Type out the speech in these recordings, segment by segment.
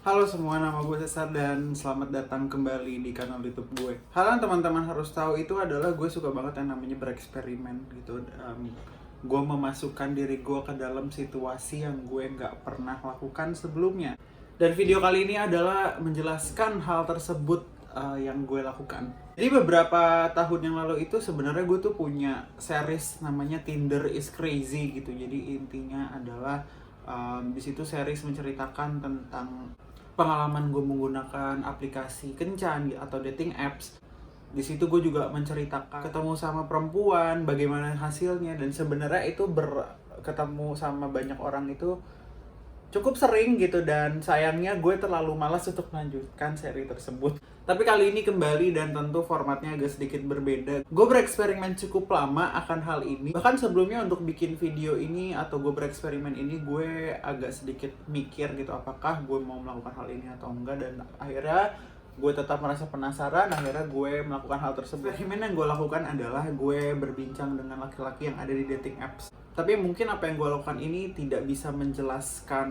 Halo semua, nama gue Cesar dan selamat datang kembali di kanal YouTube gue. Hal yang teman-teman harus tahu itu adalah gue suka banget yang namanya bereksperimen gitu. Gue memasukkan diri gue ke dalam situasi yang gue nggak pernah lakukan sebelumnya. Dan video kali ini adalah menjelaskan hal tersebut yang gue lakukan. Jadi beberapa tahun yang lalu itu sebenarnya gue tuh punya series namanya Tinder is Crazy gitu. Jadi intinya adalah di situ series menceritakan tentang pengalaman gue menggunakan aplikasi kencan atau dating apps. Di situ gue juga menceritakan ketemu sama perempuan, bagaimana hasilnya, dan sebenarnya itu ketemu sama banyak orang itu cukup sering gitu, dan sayangnya gue terlalu malas untuk melanjutkan seri tersebut. Tapi kali ini kembali dan tentu formatnya agak sedikit berbeda. Gue bereksperimen cukup lama akan hal ini. Bahkan sebelumnya untuk bikin video ini atau gue bereksperimen ini, gue agak sedikit mikir gitu apakah gue mau melakukan hal ini atau enggak, dan akhirnya gue tetap merasa penasaran. Akhirnya gue melakukan hal tersebut. Eksperimen yang gue lakukan adalah gue berbincang dengan laki-laki yang ada di dating apps. Tapi mungkin apa yang gue lakukan ini tidak bisa menjelaskan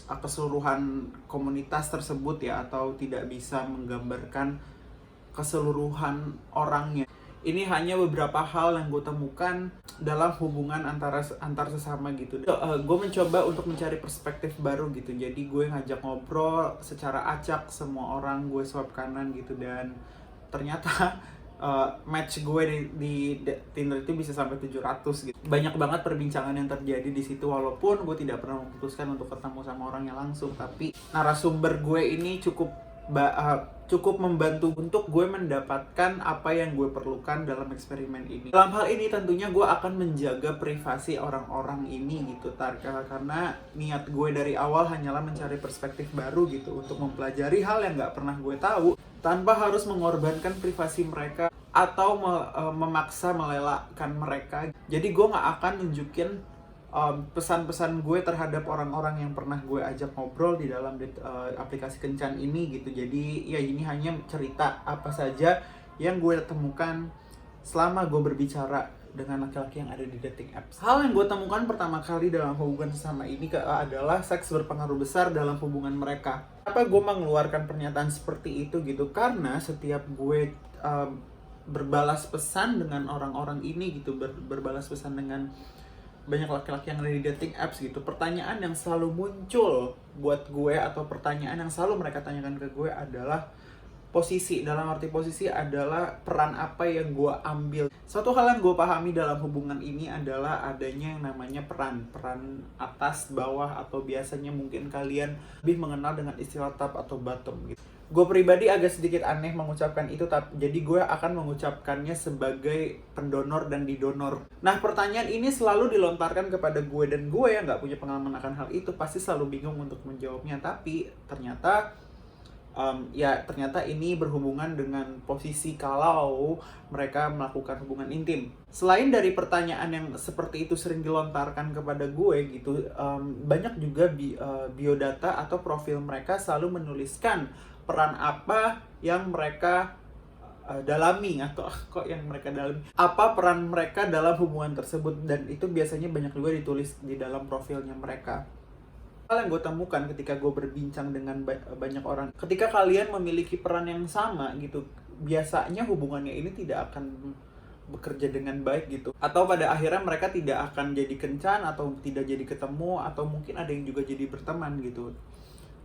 keseluruhan komunitas tersebut ya, atau tidak bisa menggambarkan keseluruhan orangnya. Ini hanya beberapa hal yang gue temukan dalam hubungan antar sesama gitu. Gue mencoba untuk mencari perspektif baru gitu. Jadi gue ngajak ngobrol secara acak semua orang, gue swipe kanan gitu, dan ternyata match gue di Tinder itu bisa sampai 700 gitu. Banyak banget perbincangan yang terjadi di situ, walaupun gue tidak pernah memutuskan untuk ketemu sama orangnya langsung. Tapi narasumber gue ini cukup membantu untuk gue mendapatkan apa yang gue perlukan dalam eksperimen ini. Dalam hal ini tentunya gue akan menjaga privasi orang-orang ini gitu, karena niat gue dari awal hanyalah mencari perspektif baru gitu, untuk mempelajari hal yang nggak pernah gue tahu tanpa harus mengorbankan privasi mereka atau memaksa melelakkan mereka. Jadi gue nggak akan nunjukin pesan-pesan gue terhadap orang-orang yang pernah gue ajak ngobrol di dalam aplikasi kencan ini gitu. Jadi ya ini hanya cerita apa saja yang gue temukan selama gue berbicara dengan laki-laki yang ada di dating apps. Hal yang gue temukan pertama kali dalam hubungan sesama ini adalah seks berpengaruh besar dalam hubungan mereka. Kenapa gue mengeluarkan pernyataan seperti itu gitu? Karena setiap gue berbalas pesan dengan orang-orang ini gitu, berbalas pesan dengan banyak laki-laki yang ada di dating apps gitu, pertanyaan yang selalu muncul buat gue, atau pertanyaan yang selalu mereka tanyakan ke gue adalah posisi. Dalam arti posisi adalah peran apa yang gue ambil. Satu hal yang gue pahami dalam hubungan ini adalah adanya yang namanya peran atas, bawah, atau biasanya mungkin kalian lebih mengenal dengan istilah top atau bottom gitu. Gue pribadi agak sedikit aneh mengucapkan itu, jadi gue akan mengucapkannya sebagai pendonor dan didonor. Nah, pertanyaan ini selalu dilontarkan kepada gue, dan gue yang nggak punya pengalaman akan hal itu pasti selalu bingung untuk menjawabnya. Tapi ternyata ini berhubungan dengan posisi kalau mereka melakukan hubungan intim. Selain dari pertanyaan yang seperti itu sering dilontarkan kepada gue gitu, banyak juga biodata atau profil mereka selalu menuliskan peran apa yang mereka dalami, atau apa peran mereka dalam hubungan tersebut, dan itu biasanya banyak juga ditulis di dalam profilnya mereka. Hal yang gue temukan ketika gue berbincang dengan banyak orang, ketika kalian memiliki peran yang sama gitu, biasanya hubungannya ini tidak akan bekerja dengan baik gitu, atau pada akhirnya mereka tidak akan jadi kencan, atau tidak jadi ketemu, atau mungkin ada yang juga jadi berteman gitu.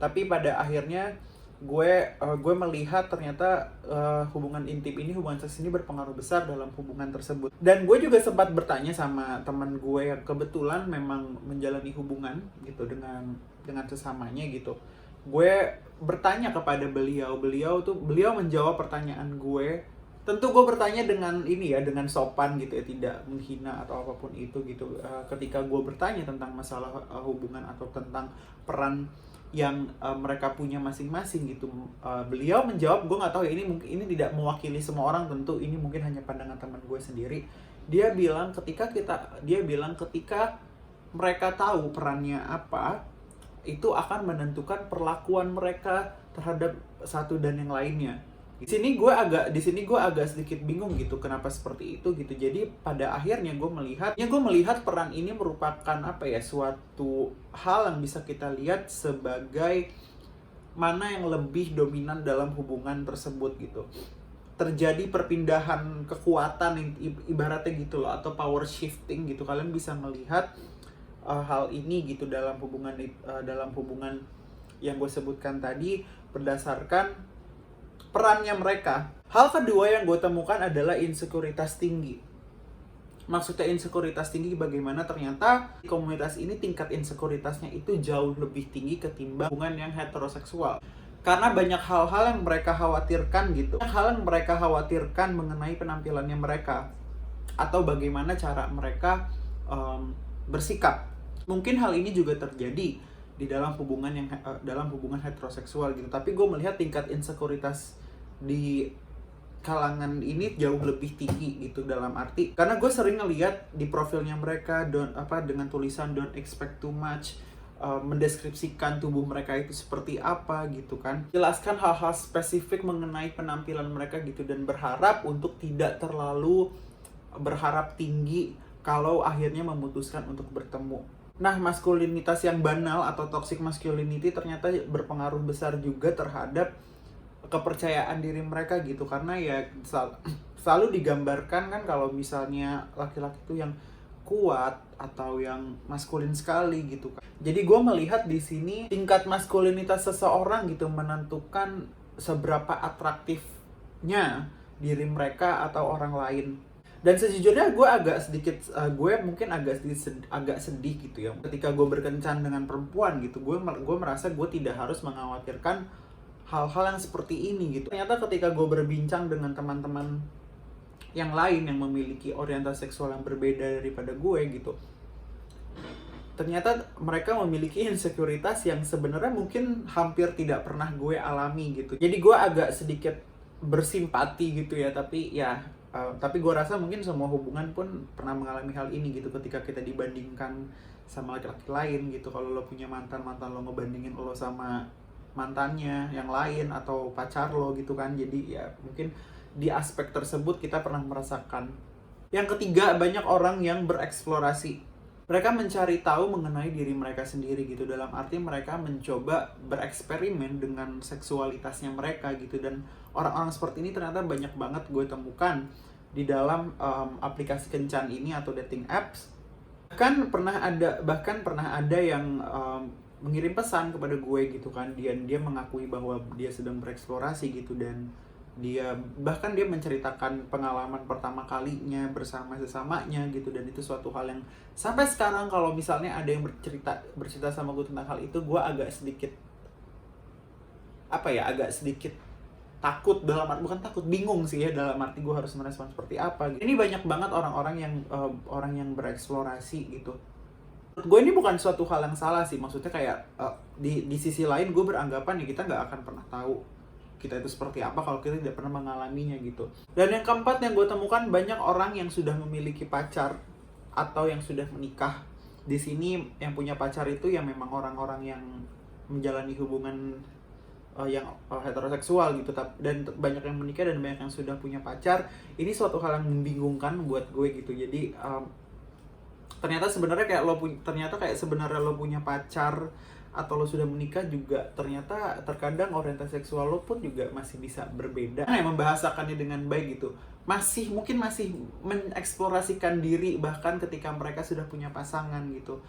Tapi pada akhirnya gue melihat ternyata hubungan intim ini, hubungan seks ini berpengaruh besar dalam hubungan tersebut. Dan gue juga sempat bertanya sama teman gue yang kebetulan memang menjalani hubungan gitu dengan sesamanya gitu. Gue bertanya kepada beliau menjawab pertanyaan gue. Tentu gue bertanya dengan dengan sopan gitu ya, tidak menghina atau apapun itu gitu. Ketika gue bertanya tentang masalah hubungan atau tentang peran yang mereka punya masing-masing gitu, beliau menjawab, gue nggak tahu ya, ini tidak mewakili semua orang, tentu ini mungkin hanya pandangan teman gue sendiri. Dia bilang ketika mereka tahu perannya apa, itu akan menentukan perlakuan mereka terhadap satu dan yang lainnya. Di sini gue agak sedikit bingung gitu, kenapa seperti itu gitu. Jadi pada akhirnya gue melihat peran ini merupakan suatu hal yang bisa kita lihat sebagai mana yang lebih dominan dalam hubungan tersebut gitu. Terjadi perpindahan kekuatan ibaratnya gitu loh, atau power shifting gitu. Kalian bisa melihat hal ini gitu dalam hubungan yang gue sebutkan tadi berdasarkan perannya mereka. Hal kedua yang gue temukan adalah insekuritas tinggi. Maksudnya insekuritas tinggi bagaimana ternyata di komunitas ini tingkat insekuritasnya itu jauh lebih tinggi ketimbang hubungan yang heteroseksual. Karena banyak hal-hal yang mereka khawatirkan gitu. Banyak hal yang mereka khawatirkan mengenai penampilannya mereka. Atau bagaimana cara mereka bersikap. Mungkin hal ini juga terjadi di dalam hubungan heteroseksual gitu. Tapi gue melihat tingkat insekuritas di kalangan ini jauh lebih tinggi gitu, dalam arti karena gue sering ngeliat di profilnya mereka dengan tulisan don't expect too much, mendeskripsikan tubuh mereka itu seperti apa gitu kan, jelaskan hal-hal spesifik mengenai penampilan mereka gitu, dan berharap untuk tidak terlalu berharap tinggi kalau akhirnya memutuskan untuk bertemu. Nah, maskulinitas yang banal atau toxic masculinity ternyata berpengaruh besar juga terhadap kepercayaan diri mereka gitu, karena ya selalu digambarkan kan kalau misalnya laki-laki itu yang kuat atau yang maskulin sekali gitu kan. Jadi gue melihat di sini tingkat maskulinitas seseorang gitu menentukan seberapa atraktifnya diri mereka atau orang lain. Dan sejujurnya gue mungkin agak sedih gitu ya ketika gue berkencan dengan perempuan gitu. Gue merasa gue tidak harus mengkhawatirkan hal-hal yang seperti ini gitu. Ternyata ketika gue berbincang dengan teman-teman yang lain yang memiliki orientasi seksual yang berbeda daripada gue gitu, ternyata mereka memiliki insekuritas yang sebenarnya mungkin hampir tidak pernah gue alami gitu. Jadi gue agak sedikit bersimpati gitu ya, tapi gue rasa mungkin semua hubungan pun pernah mengalami hal ini gitu, ketika kita dibandingkan sama laki-laki lain gitu. Kalau lo punya mantan lo ngebandingin lo sama mantannya yang lain atau pacar lo gitu kan. Jadi ya mungkin di aspek tersebut kita pernah merasakan. Yang ketiga, banyak orang yang bereksplorasi. Mereka mencari tahu mengenai diri mereka sendiri gitu, dalam arti mereka mencoba bereksperimen dengan seksualitasnya mereka gitu. Dan orang-orang seperti ini ternyata banyak banget gue temukan di dalam aplikasi kencan ini atau dating apps. Bahkan pernah ada yang mengirim pesan kepada gue gitu kan, dia mengakui bahwa dia sedang bereksplorasi gitu, dan dia menceritakan pengalaman pertama kalinya bersama sesamanya gitu. Dan itu suatu hal yang sampai sekarang kalau misalnya ada yang bercerita sama gue tentang hal itu, gue agak sedikit takut, bingung sih ya, dalam arti gue harus merespon seperti apa gitu. Ini banyak banget orang yang bereksplorasi gitu. Gue ini bukan suatu hal yang salah sih, maksudnya kayak di sisi lain gue beranggapan ya kita nggak akan pernah tahu kita itu seperti apa kalau kita tidak pernah mengalaminya gitu. Dan yang keempat yang gue temukan, banyak orang yang sudah memiliki pacar atau yang sudah menikah. Di sini yang punya pacar itu yang memang orang-orang yang menjalani hubungan yang heteroseksual gitu, dan banyak yang menikah dan banyak yang sudah punya pacar. Ini suatu hal yang membingungkan buat gue gitu. Jadi ternyata sebenarnya sebenarnya lo punya pacar atau lo sudah menikah juga ternyata terkadang orientasi seksual lo pun juga masih bisa berbeda. Yang membahasakannya dengan baik gitu, masih mengeksplorasikan diri bahkan ketika mereka sudah punya pasangan gitu.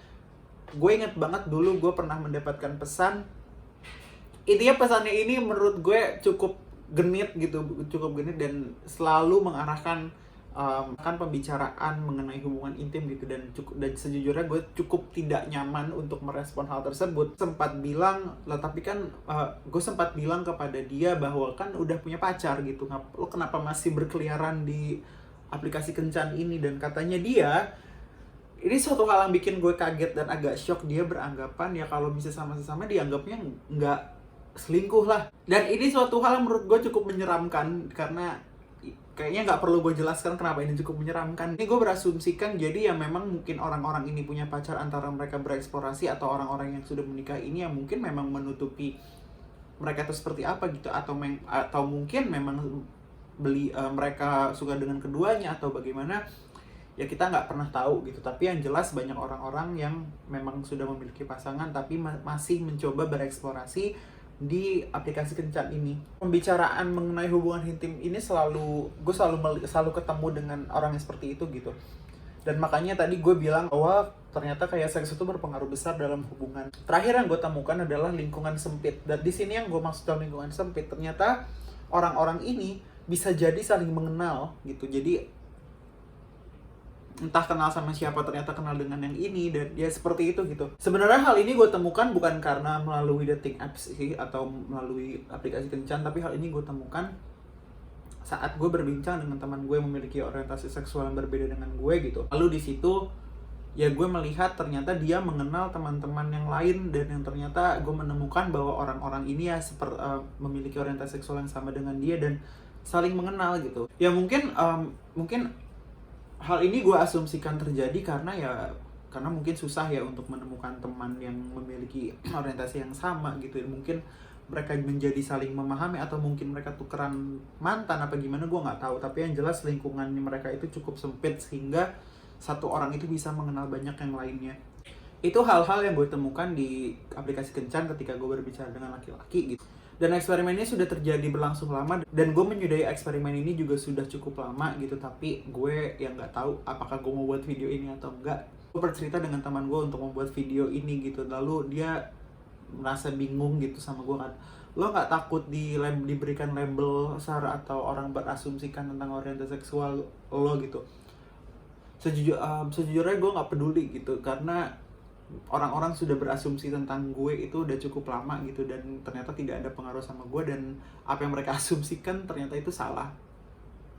Gue inget banget dulu gue pernah mendapatkan pesan, intinya pesannya ini menurut gue cukup genit dan selalu mengarahkan kan pembicaraan mengenai hubungan intim gitu, dan sejujurnya gue cukup tidak nyaman untuk merespon hal tersebut. Gue sempat bilang kepada dia bahwa kan udah punya pacar gitu, lo kenapa masih berkeliaran di aplikasi kencan ini? Dan katanya dia, ini suatu hal yang bikin gue kaget dan agak shock, dia beranggapan ya kalau bisa sama sesama dianggapnya nggak selingkuh lah. Dan ini suatu hal yang menurut gue cukup menyeramkan, karena kayaknya nggak perlu gue jelaskan kenapa ini cukup menyeramkan. Ini gue berasumsikan jadi ya memang mungkin orang-orang ini punya pacar antara mereka bereksplorasi, atau orang-orang yang sudah menikah ini yang mungkin memang menutupi mereka itu seperti apa gitu, atau mungkin memang mereka suka dengan keduanya atau bagaimana, ya kita nggak pernah tahu gitu. Tapi yang jelas banyak orang-orang yang memang sudah memiliki pasangan tapi masih mencoba bereksplorasi di aplikasi kencan ini. Pembicaraan mengenai hubungan intim ini gue selalu ketemu dengan orang yang seperti itu gitu. Dan makanya tadi gue bilang bahwa ternyata kayak seks itu berpengaruh besar dalam hubungan. Terakhir yang gue temukan adalah lingkungan sempit. Dan di sini yang gue maksud dalam lingkungan sempit, ternyata orang-orang ini bisa jadi saling mengenal gitu. Jadi entah kenal sama siapa, ternyata kenal dengan yang ini, dan ya seperti itu gitu. Sebenarnya hal ini gue temukan bukan karena melalui dating apps sih atau melalui aplikasi kencan, tapi hal ini gue temukan saat gue berbincang dengan teman gue yang memiliki orientasi seksual yang berbeda dengan gue gitu. Lalu di situ ya gue melihat ternyata dia mengenal teman-teman yang lain, dan yang ternyata gue menemukan bahwa orang-orang ini ya memiliki orientasi seksual yang sama dengan dia dan saling mengenal gitu. Ya mungkin hal ini gue asumsikan terjadi karena mungkin susah ya untuk menemukan teman yang memiliki orientasi yang sama gitu. Mungkin mereka menjadi saling memahami, atau mungkin mereka tukeran mantan apa gimana, gue nggak tahu. Tapi yang jelas lingkungannya mereka itu cukup sempit sehingga satu orang itu bisa mengenal banyak yang lainnya. Itu hal-hal yang gue temukan di aplikasi kencan ketika gue berbicara dengan laki-laki gitu. Dan eksperimen ini sudah terjadi berlangsung lama, dan gue menyudahi eksperimen ini juga sudah cukup lama gitu. Tapi gue yang nggak tahu apakah gue mau buat video ini atau enggak. Gue bercerita dengan teman gue untuk membuat video ini gitu, lalu dia merasa bingung gitu sama gue kan, lo nggak takut diberikan label SAR atau orang berasumsikan tentang orientasi seksual lo gitu? Sejujurnya gue nggak peduli gitu, karena orang-orang sudah berasumsi tentang gue itu udah cukup lama gitu, dan ternyata tidak ada pengaruh sama gue, dan apa yang mereka asumsikan ternyata itu salah.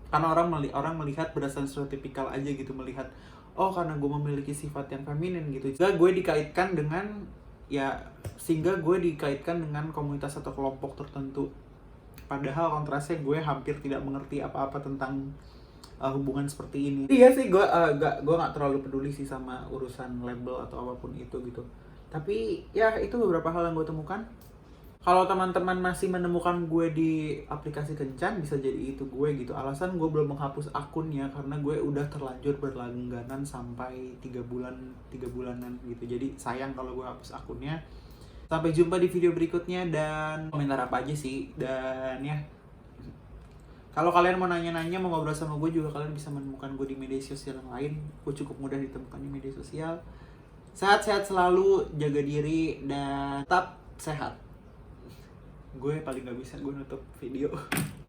Karena orang melihat berdasarkan stereotipikal aja gitu, melihat oh karena gue memiliki sifat yang feminin gitu, sehingga gue dikaitkan dengan komunitas atau kelompok tertentu. Padahal kontrasnya gue hampir tidak mengerti apa-apa tentang hubungan seperti ini. Iya sih, gue nggak terlalu peduli sih sama urusan label atau apapun itu gitu. Tapi ya itu beberapa hal yang gue temukan. Kalau teman-teman masih menemukan gue di aplikasi kencan, bisa jadi itu gue gitu. Alasan gue belum menghapus akunnya karena gue udah terlanjur berlangganan sampai 3 bulanan gitu. Jadi sayang kalau gue hapus akunnya. Sampai jumpa di video berikutnya, dan komentar apa aja sih. Dan ya, kalau kalian mau nanya-nanya, mau ngobrol sama gue juga, kalian bisa menemukan gue di media sosial yang lain. Gue cukup mudah ditemukan di media sosial. Sehat-sehat selalu, jaga diri, dan tetap sehat. Gue paling gak bisa gue nutup video.